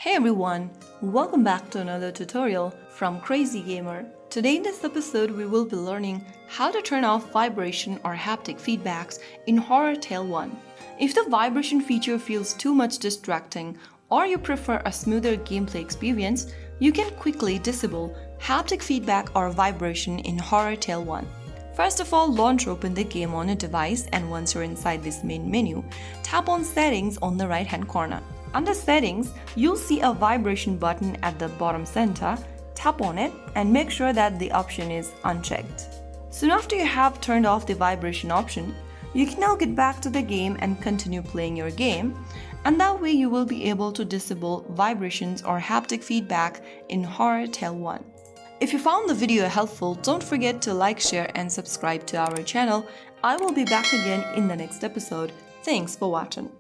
Hey everyone, welcome back to another tutorial from Crazy Gamer. Today in this episode we will be learning how to turn off vibration or haptic feedbacks in Horror Tale 1. If the vibration feature feels too much distracting or you prefer a smoother gameplay experience, you can quickly disable haptic feedback or vibration in Horror Tale 1. First of all, launch open the game on a device, and once you're inside this main menu, tap on Settings on the right hand corner. Under Settings, you'll see a vibration button at the bottom center. Tap on it and make sure that the option is unchecked. Soon after you have turned off the vibration option, you can now get back to the game and continue playing your game, and that way you will be able to disable vibrations or haptic feedback in Horror Tale 1. If you found the video helpful, don't forget to like, share and subscribe to our channel. I will be back again in the next episode. Thanks for watching.